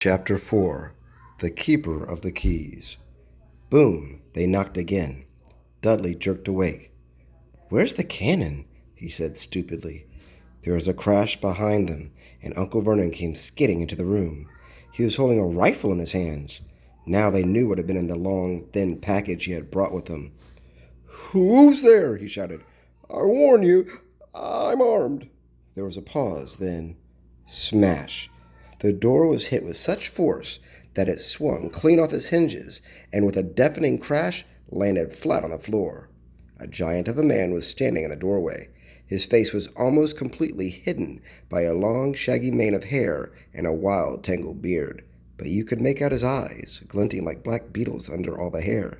Chapter 4 The Keeper of the Keys. Boom! They knocked again. Dudley jerked awake. "Where's the cannon?" he said stupidly. There was a crash behind them, and Uncle Vernon came skidding into the room. He was holding a rifle in his hands. Now they knew what had been in the long, thin package he had brought with him. "Who's there?" he shouted. "I warn you, I'm armed." There was a pause, then smash. The door was hit with such force that it swung clean off its hinges and with a deafening crash landed flat on the floor. A giant of a man was standing in the doorway. His face was almost completely hidden by a long, shaggy mane of hair and a wild, tangled beard, but you could make out his eyes, glinting like black beetles under all the hair.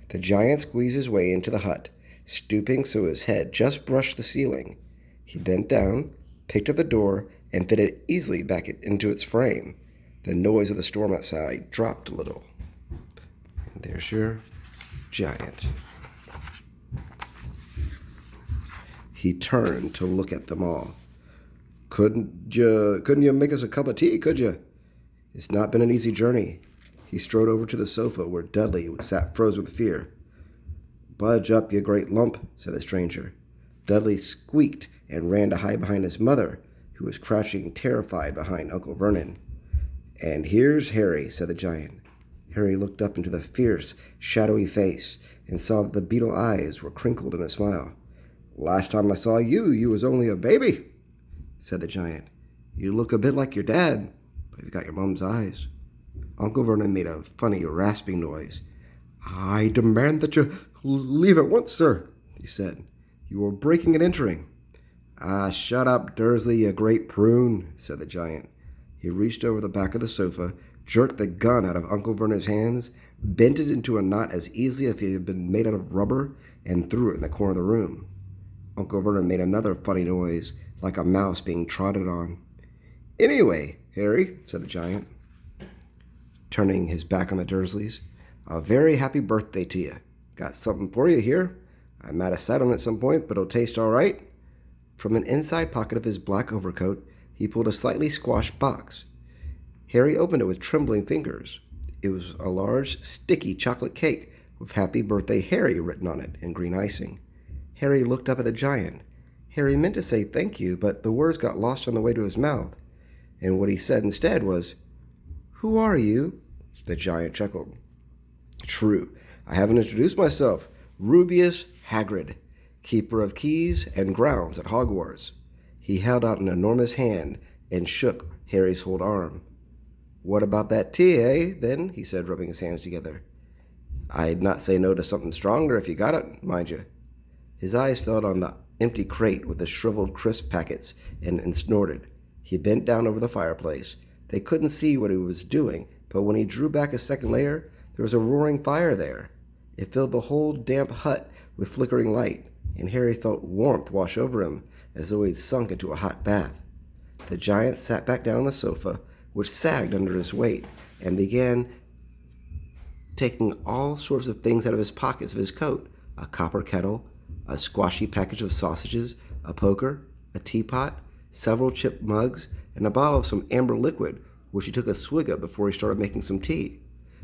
The giant squeezed his way into the hut, stooping so his head just brushed the ceiling. He bent down, picked up the door, and fit it easily back into its frame. The noise of the storm outside dropped a little. And there's your giant. He turned to look at them all. Couldn't you make us a cup of tea, could you? It's not been an easy journey." He strode over to the sofa where Dudley sat froze with fear. "Budge up, you great lump," said the stranger. Dudley squeaked and ran to hide behind his mother, who was crouching terrified behind Uncle Vernon. "And here's Harry," said the giant. Harry looked up into the fierce, shadowy face and saw that the beetle eyes were crinkled in a smile. "Last time I saw you, you was only a baby," said the giant. "You look a bit like your dad, but you've got your mom's eyes." Uncle Vernon made a funny, rasping noise. "I demand that you leave at once, sir," he said. "You are breaking and entering." "Ah, shut up, Dursley, you great prune," said the giant. He reached over the back of the sofa, jerked the gun out of Uncle Vernon's hands, bent it into a knot as easily as if it had been made out of rubber, and threw it in the corner of the room. Uncle Vernon made another funny noise, like a mouse being trotted on. "Anyway, Harry," said the giant, turning his back on the Dursleys, "a very happy birthday to you. Got something for you here. I might have sat on it at some point, but it'll taste all right." From an inside pocket of his black overcoat, he pulled a slightly squashed box. Harry opened it with trembling fingers. It was a large, sticky chocolate cake with "Happy Birthday, Harry" written on it in green icing. Harry looked up at the giant. Harry meant to say thank you, but the words got lost on the way to his mouth, and what he said instead was, "Who are you?" The giant chuckled. "True, I haven't introduced myself. Rubeus Hagrid, keeper of keys and grounds at Hogwarts." He held out an enormous hand and shook Harry's whole arm. "What about that tea, eh, then?" he said, rubbing his hands together. "I'd not say no to something stronger if you got it, mind you." His eyes fell on the empty crate with the shriveled crisp packets and snorted. He bent down over the fireplace. They couldn't see what he was doing, but when he drew back a second later, there was a roaring fire there. It filled the whole damp hut with flickering light, and Harry felt warmth wash over him as though he'd sunk into a hot bath. The giant sat back down on the sofa, which sagged under his weight, and began taking all sorts of things out of his pockets of his coat: a copper kettle, a squashy package of sausages, a poker, a teapot, several chipped mugs, and a bottle of some amber liquid, which he took a swig of before he started making some tea.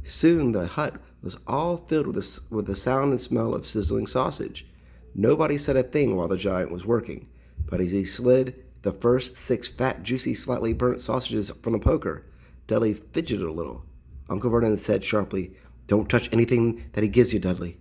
Soon the hut was all filled with the sound and smell of sizzling sausage. Nobody said a thing while the giant was working, but as he slid the first 6 fat, juicy, slightly burnt sausages from the poker, Dudley fidgeted a little. Uncle Vernon said sharply, "Don't touch anything that he gives you, Dudley."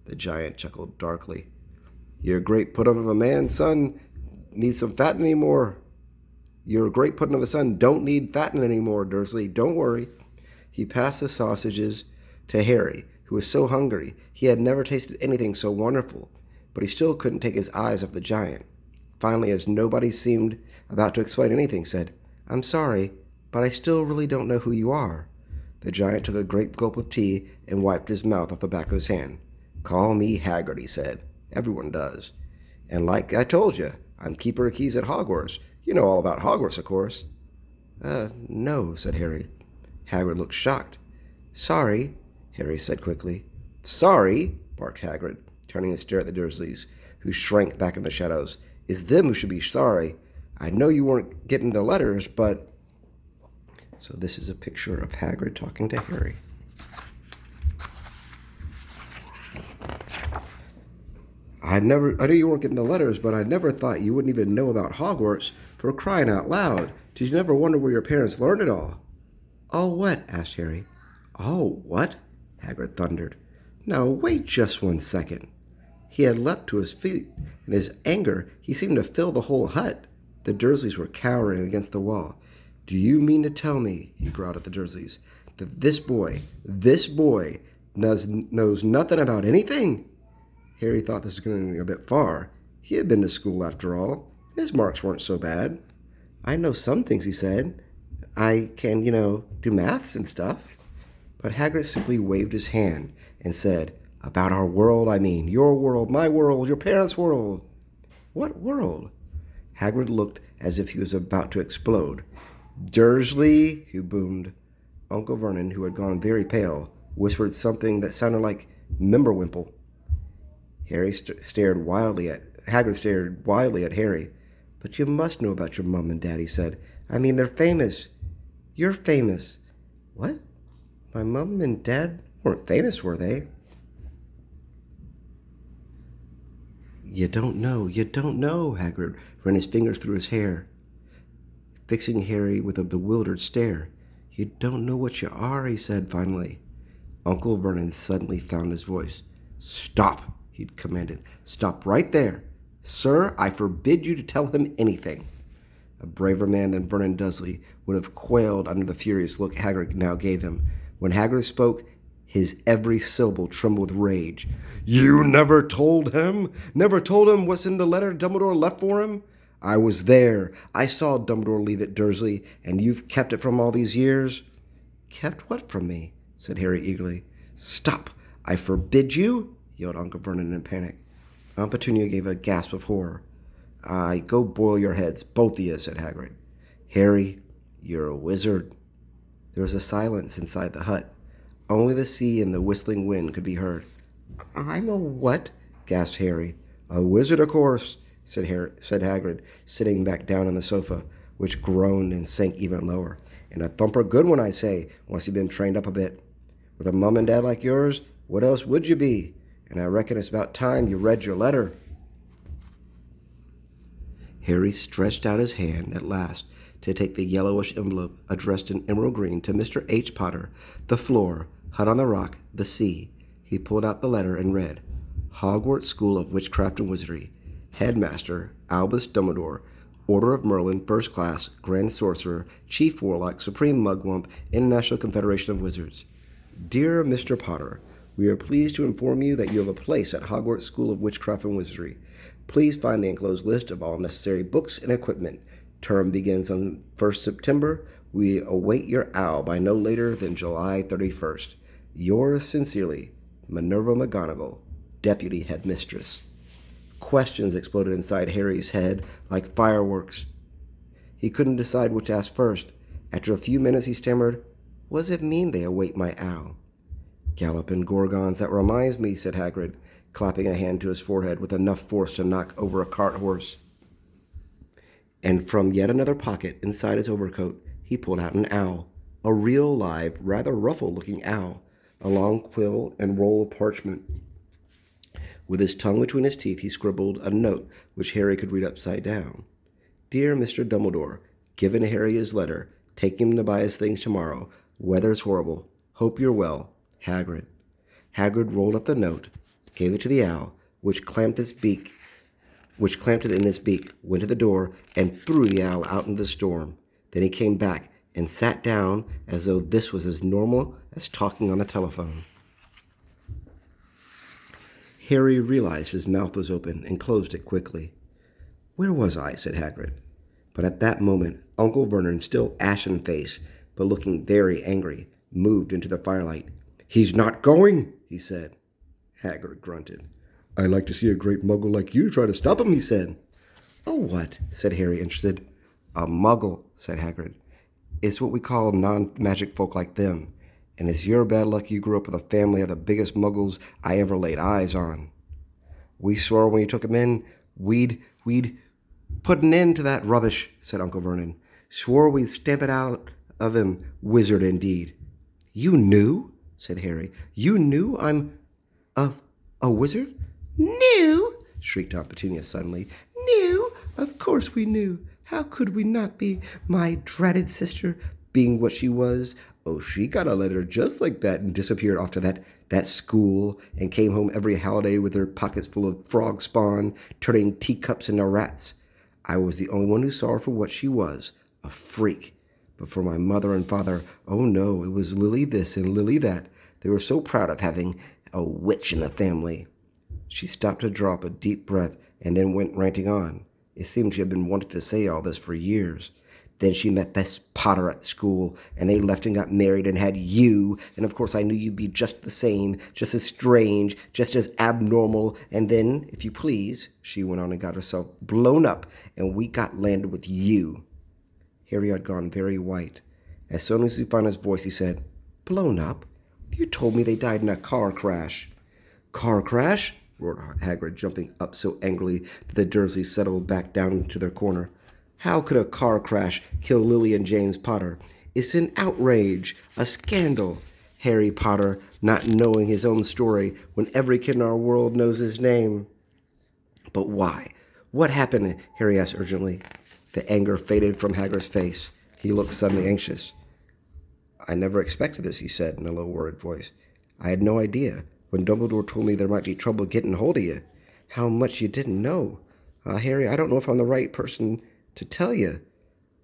The giant chuckled darkly. "Your great pudding of a man, son, needs some fattening anymore. Your great pudding of a son don't need fattening anymore, Dursley. Don't worry." He passed the sausages to Harry, who was so hungry he had never tasted anything so wonderful, but he still couldn't take his eyes off the giant. Finally, as nobody seemed about to explain anything, said, "I'm sorry, but I still really don't know who you are." The giant took a great gulp of tea and wiped his mouth off the back of his hand. "Call me Hagrid," he said. "Everyone does. And like I told you, I'm keeper of keys at Hogwarts. You know all about Hogwarts, of course." No," said Harry. Hagrid looked shocked. "Sorry," Harry said quickly. "Sorry?" barked Hagrid, turning to stare at the Dursleys, who shrank back in the shadows. "It's them who should be sorry. I know you weren't getting the letters, but So this is a picture of Hagrid talking to Harry. I knew you weren't getting the letters, but I never thought you wouldn't even know about Hogwarts, for crying out loud. Did you never wonder where your parents learned it all? All what? Asked Harry. All what? Hagrid thundered. Now, wait just 1 second. He had leapt to his feet. In his anger, he seemed to fill the whole hut. The Dursleys were cowering against the wall. Do you mean to tell me, he growled at the Dursleys, that this boy knows nothing about anything? Harry thought this was going a bit far. He had been to school after all. His marks weren't so bad. I know some things, he said. I can, do maths and stuff. But Hagrid simply waved his hand and said, about our world, I mean. Your world, my world, your parents' world. What world? Hagrid looked as if he was about to explode. Dursley, he boomed. Uncle Vernon, who had gone very pale, whispered something that sounded like Mimberwimple. Hagrid stared wildly at Harry. But you must know about your mom and dad, he said. I mean, they're famous. You're famous. What? My mom and dad weren't famous, were they? You don't know, Hagrid ran his fingers through his hair, fixing Harry with a bewildered stare. You don't know what you are, he said finally. Uncle Vernon suddenly found his voice. Stop, he'd commanded. Stop right there. Sir, I forbid you to tell him anything. A braver man than Vernon Dursley would have quailed under the furious look Hagrid now gave him. When Hagrid spoke, his every syllable trembled with rage. You never told him? Never told him what's in the letter Dumbledore left for him? I was there. I saw Dumbledore leave it, Dursley, and you've kept it from all these years? Kept what from me? Said Harry eagerly. Stop! I forbid you! Yelled Uncle Vernon in panic. Aunt Petunia gave a gasp of horror. Go boil your heads, both of you, said Hagrid. Harry, you're a wizard. There was a silence inside the hut. Only the sea and the whistling wind could be heard. I'm a what? Gasped Harry. A wizard, of course, said Hagrid, sitting back down on the sofa, which groaned and sank even lower. And a thumper good one, I say, once you've been trained up a bit. With a mum and dad like yours, what else would you be? And I reckon it's about time you read your letter. Harry stretched out his hand at last to take the yellowish envelope addressed in emerald green to Mr. H. Potter, the floor, hut on the rock, the sea. He pulled out the letter and read, Hogwarts School of Witchcraft and Wizardry, Headmaster, Albus Dumbledore, Order of Merlin, First Class, Grand Sorcerer, Chief Warlock, Supreme Mugwump, International Confederation of Wizards. Dear Mr. Potter, we are pleased to inform you that you have a place at Hogwarts School of Witchcraft and Wizardry. Please find the enclosed list of all necessary books and equipment. Term begins on 1st September. We await your owl by no later than July 31st. Yours sincerely, Minerva McGonagall, Deputy Headmistress. Questions exploded inside Harry's head like fireworks. He couldn't decide what to ask first. After a few minutes he stammered, What does it mean they await my owl? Galloping Gorgons, that reminds me, said Hagrid, clapping a hand to his forehead with enough force to knock over a cart horse. And from yet another pocket inside his overcoat, he pulled out an owl, a real, live, rather ruffled-looking owl, a long quill and roll of parchment. With his tongue between his teeth, he scribbled a note which Harry could read upside down. Dear Mr. Dumbledore, given Harry his letter, take him to buy his things tomorrow. Weather's horrible. Hope you're well. Hagrid. Hagrid rolled up the note, gave it to the owl, which clamped it in its beak, went to the door, and threw the owl out into the storm. Then he came back and sat down as though this was as normal as talking on the telephone. Harry realized his mouth was open and closed it quickly. Where was I? Said Hagrid. But at that moment, Uncle Vernon, still ashen-faced, but looking very angry, moved into the firelight. He's not going, he said. Hagrid grunted. I'd like to see a great muggle like you try to stop him, he said. Oh, what? Said Harry, interested. A muggle, said Hagrid. It's what we call non-magic folk like them. And it's your bad luck you grew up with a family of the biggest muggles I ever laid eyes on. We swore when you took him in, we'd put an end to that rubbish, said Uncle Vernon. Swore we'd stamp it out of him, wizard indeed." "You knew?" said Harry. "You knew I'm a, a wizard?" "Knew?" shrieked Aunt Petunia suddenly. "Knew? Of course we knew. How could we not be? My dreaded sister, being what she was, oh, she got a letter just like that and disappeared off to that school and came home every holiday with her pockets full of frog spawn, turning teacups into rats. I was the only one who saw her for what she was, a freak. But for my mother and father, oh no, it was Lily this and Lily that. They were so proud of having a witch in the family." She stopped to draw up a deep breath and then went ranting on. It seemed she had been wanting to say all this for years. "Then she met this Potter at school, and they left and got married and had you, and of course I knew you'd be just the same, just as strange, just as abnormal, and then, if you please," she went on and got herself blown up, "and we got landed with you." Harry had gone very white. As soon as he found his voice, he said, "Blown up? You told me they died in a car crash." "Car crash?" roared Hagrid, jumping up so angrily that the Dursleys settled back down into their corner. "How could a car crash kill Lily and James Potter? It's an outrage, a scandal. Harry Potter not knowing his own story when every kid in our world knows his name." "But why? What happened?" Harry asked urgently. The anger faded from Hagrid's face. He looked suddenly anxious. "I never expected this," he said in a low, worried voice. "I had no idea. When Dumbledore told me there might be trouble getting hold of you. How much you didn't know. Harry, I don't know if I'm the right person to tell you,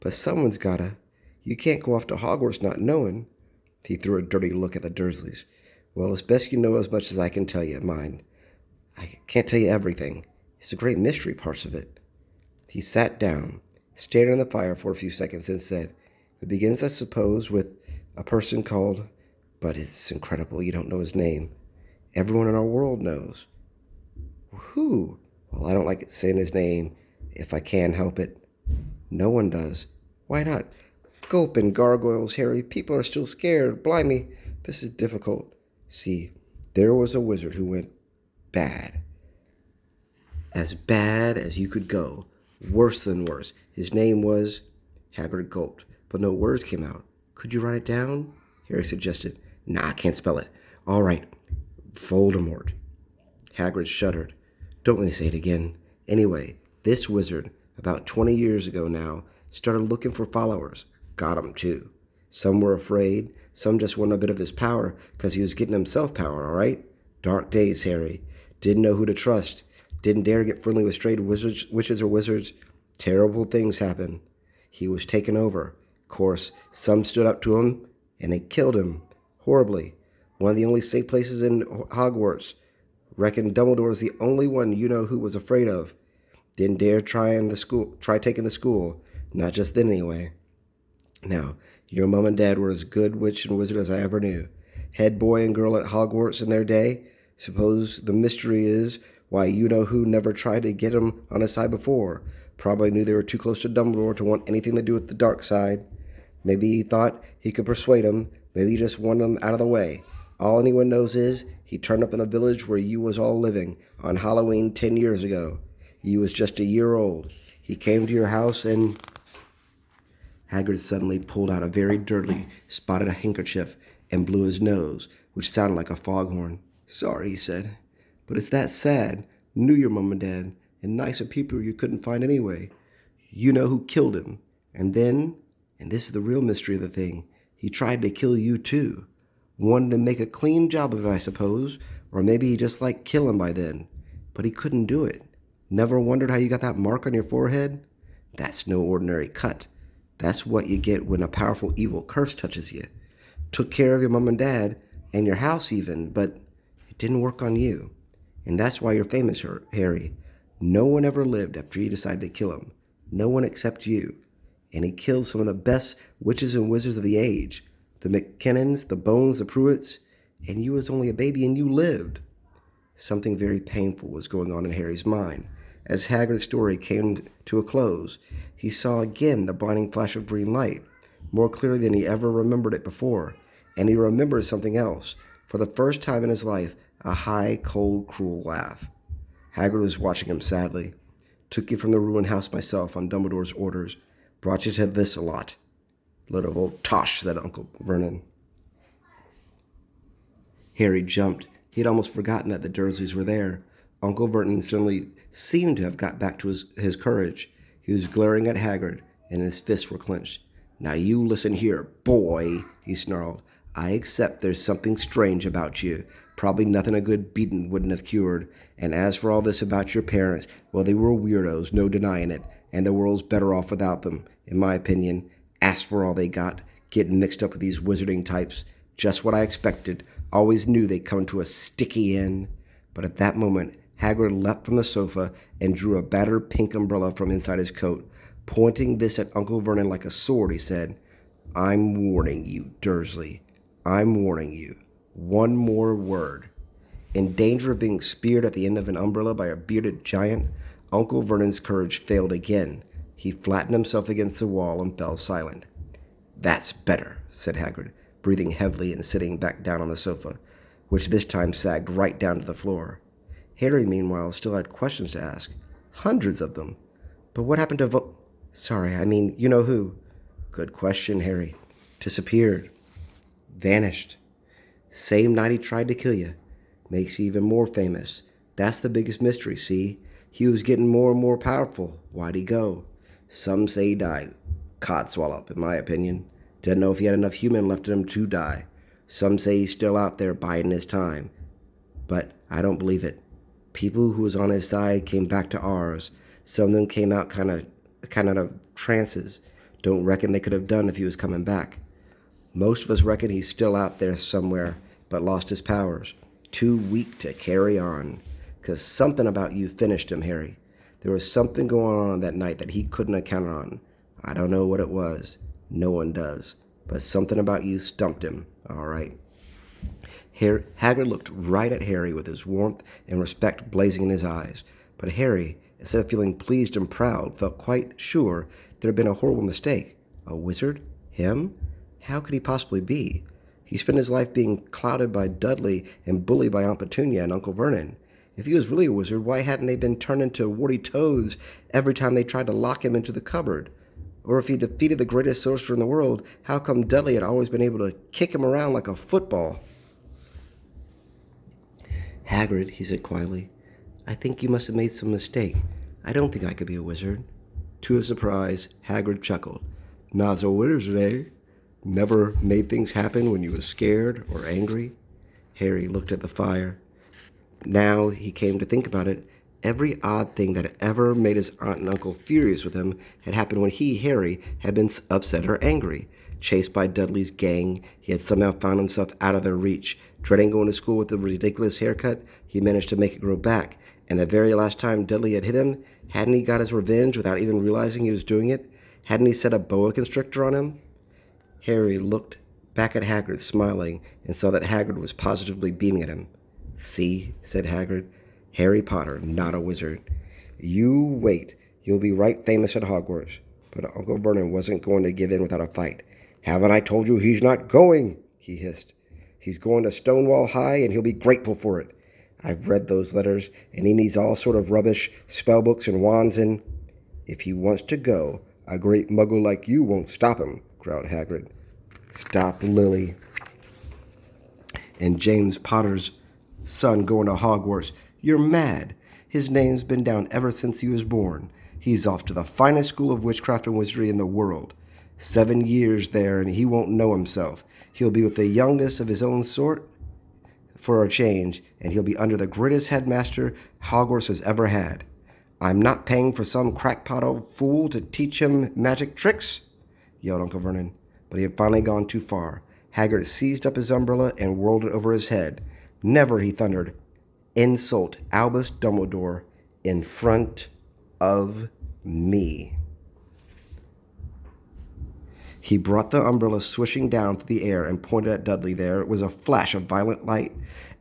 but someone's gotta. You can't go off to Hogwarts not knowing." He threw a dirty look at the Dursleys. "Well, it's best you know as much as I can tell you, mind. I can't tell you everything. It's the great mystery parts of it." He sat down, stared in the fire for a few seconds, and said, "It begins, I suppose, with a person called, but it's incredible you don't know his name. Everyone in our world knows." "Who?" "Well, I don't like saying his name if I can help it." "No one does." "Why not?" "Gulp and gargoyles, Harry. People are still scared. Blimey, this is difficult. See, there was a wizard who went bad. As bad as you could go. Worse than worse. His name was—" Hagrid gulped, but no words came out. "Could you write it down?" Harry suggested. "Nah, I can't spell it." "All right. Voldemort." Hagrid shuddered. "Don't let me say it again. Anyway, this wizard, about 20 years ago now, started looking for followers. Got 'em, too. Some were afraid. Some just wanted a bit of his power because he was getting himself power, all right? Dark days, Harry. Didn't know who to trust. Didn't dare get friendly with stray witches or wizards. Terrible things happened. He was taken over. Of course, some stood up to him, and they killed him. Horribly. One of the only safe places in Hogwarts. Reckon Dumbledore's the only one you know who was afraid of. Didn't dare try taking the school. Not just then, anyway. Now, your mom and dad were as good witch and wizard as I ever knew. Head boy and girl at Hogwarts in their day. Suppose the mystery is why you know who never tried to get him on his side before. Probably knew they were too close to Dumbledore to want anything to do with the dark side. Maybe he thought he could persuade him. Maybe he just wanted him out of the way. All anyone knows is he turned up in the village where you was all living on Halloween 10 years ago. You was just a year old. He came to your house and—" Hagrid suddenly pulled out a very dirty, spotted handkerchief and blew his nose, which sounded like a foghorn. "Sorry," he said, "but it's that sad. Knew your mom and dad, and nicer people you couldn't find anyway. You know who killed him. And then, and this is the real mystery of the thing, he tried to kill you too. Wanted to make a clean job of it, I suppose, or maybe he just liked killing by then. But he couldn't do it. Never wondered how you got that mark on your forehead? That's no ordinary cut. That's what you get when a powerful evil curse touches you. Took care of your mom and dad, and your house even, but it didn't work on you. And that's why you're famous, Harry. No one ever lived after you decided to kill him. No one except you. And he killed some of the best witches and wizards of the age. The McKinnons, the Bones, the Pruitts, and you was only a baby and you lived." Something very painful was going on in Harry's mind. As Hagrid's story came to a close, he saw again the blinding flash of green light, more clearly than he ever remembered it before, and he remembered something else. For the first time in his life, a high, cold, cruel laugh. Hagrid was watching him sadly. "Took you from the ruined house myself on Dumbledore's orders. Brought you to this a lot." Load of old tosh, said Uncle Vernon. Harry jumped. He had almost forgotten that the Dursleys were there. Uncle Vernon suddenly seemed to have got back to his courage. He was glaring at Hagrid, and his fists were clenched. "Now you listen here, boy," he snarled. "I accept there's something strange about you. Probably nothing a good beating wouldn't have cured. And as for all this about your parents, well, they were weirdos, no denying it, and the world's better off without them, in my opinion. As for all they got, getting mixed up with these wizarding types, just what I expected. Always knew they'd come to a sticky end." But at that moment, Hagrid leapt from the sofa and drew a battered pink umbrella from inside his coat. Pointing this at Uncle Vernon like a sword, he said, "I'm warning you, Dursley. I'm warning you. One more word." In danger of being speared at the end of an umbrella by a bearded giant, Uncle Vernon's courage failed again. He flattened himself against the wall and fell silent. "That's better," said Hagrid, breathing heavily and sitting back down on the sofa, which this time sagged right down to the floor. Harry, meanwhile, still had questions to ask. Hundreds of them. But what happened to Sorry, I mean, you know who. Good question, Harry. Disappeared. Vanished. Same night he tried to kill you. Makes you even more famous. That's the biggest mystery, see? He was getting more and more powerful. Why'd he go? Some say he died. Codswallop, in my opinion. Didn't know if he had enough human left in him to die. Some say he's still out there biding his time. But I don't believe it. People who was on his side came back to ours. Some of them came out kind of trances. Don't reckon they could have done if he was coming back. Most of us reckon he's still out there somewhere, but lost his powers. Too weak to carry on. 'Cause something about you finished him, Harry. There was something going on that night that he couldn't have counted on. I don't know what it was. No one does. But something about you stumped him, all right. Hagrid looked right at Harry with his warmth and respect blazing in his eyes. But Harry, instead of feeling pleased and proud, felt quite sure there had been a horrible mistake. A wizard? Him? How could he possibly be? He spent his life being clouded by Dudley and bullied by Aunt Petunia and Uncle Vernon. If he was really a wizard, why hadn't they been turned into warty toads every time they tried to lock him into the cupboard? Or if he defeated the greatest sorcerer in the world, how come Dudley had always been able to kick him around like a football? "Hagrid," he said quietly, "I think you must have made some mistake. I don't think I could be a wizard." To his surprise, Hagrid chuckled. "Not so wizard, eh? Never made things happen when you was scared or angry?" Harry looked at the fire. Now he came to think about it. Every odd thing that had ever made his aunt and uncle furious with him had happened when he, Harry, had been upset or angry. Chased by Dudley's gang, he had somehow found himself out of their reach. Dreading going to school with a ridiculous haircut, he managed to make it grow back. And the very last time Dudley had hit him, hadn't he got his revenge without even realizing he was doing it? Hadn't he set a boa constrictor on him? Harry looked back at Hagrid, smiling, and saw that Hagrid was positively beaming at him. "See," said Hagrid, "Harry Potter, not a wizard. You wait, you'll be right famous at Hogwarts." But Uncle Vernon wasn't going to give in without a fight. "Haven't I told you he's not going?" he hissed. "He's going to Stonewall High, and he'll be grateful for it. I've read those letters, and he needs all sort of rubbish, spellbooks and wands and—" "If he wants to go, a great muggle like you won't stop him," growled Hagrid. "Stop Lily and James Potter's son going to Hogwarts. You're mad. His name's been down ever since he was born. He's off to the finest school of witchcraft and wizardry in the world. 7 years there, and he won't know himself. He'll be with the youngest of his own sort for a change, and he'll be under the greatest headmaster Hogwarts has ever had. I'm not paying for some crackpot old fool to teach him magic tricks," yelled Uncle Vernon. But he had finally gone too far. Hagrid seized up his umbrella and whirled it over his head. "Never," he thundered, "insult Albus Dumbledore in front of me." He brought the umbrella swishing down through the air and pointed at Dudley. There was a flash of violent light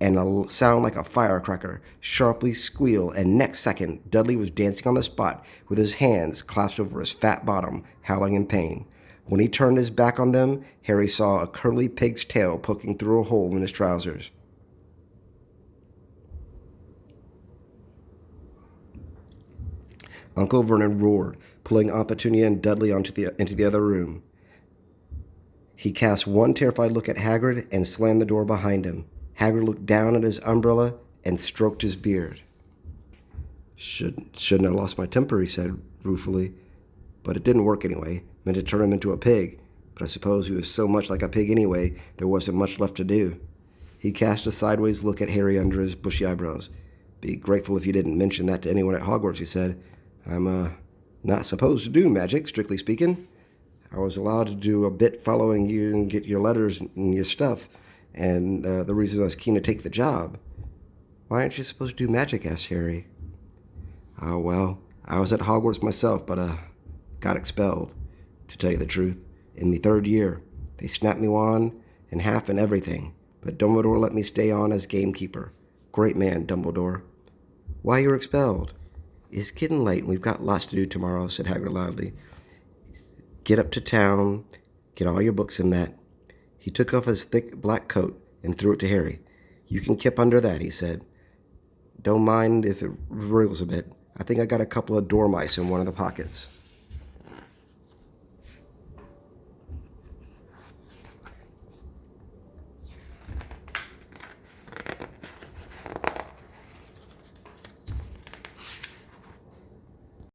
and a sound like a firecracker, sharply squeal, and next second, Dudley was dancing on the spot with his hands clasped over his fat bottom, howling in pain. When he turned his back on them, Harry saw a curly pig's tail poking through a hole in his trousers. Uncle Vernon roared, pulling Aunt Petunia and Dudley into the other room. He cast one terrified look at Hagrid and slammed the door behind him. Hagrid looked down at his umbrella and stroked his beard. Shouldn't have lost my temper, he said ruefully. But it didn't work anyway. Meant to turn him into a pig. But I suppose he was so much like a pig anyway, there wasn't much left to do. He cast a sideways look at Harry under his bushy eyebrows. Be grateful if you didn't mention that to anyone at Hogwarts, he said. I'm, not supposed to do magic, strictly speaking. I was allowed to do a bit following you and get your letters and your stuff, and the reason I was keen to take the job. Why aren't you supposed to do magic? Asked Harry. Oh, well, I was at Hogwarts myself, but got expelled, to tell you the truth. In the 3rd year, they snapped me on in half and everything, but Dumbledore let me stay on as gamekeeper. Great man, Dumbledore. Why you're expelled? It's getting late and we've got lots to do tomorrow, said Hagrid loudly. Get up to town, get all your books in that. He took off his thick black coat and threw it to Harry. You can kip under that, he said. Don't mind if it wriggles a bit. I think I got a couple of dormice in one of the pockets.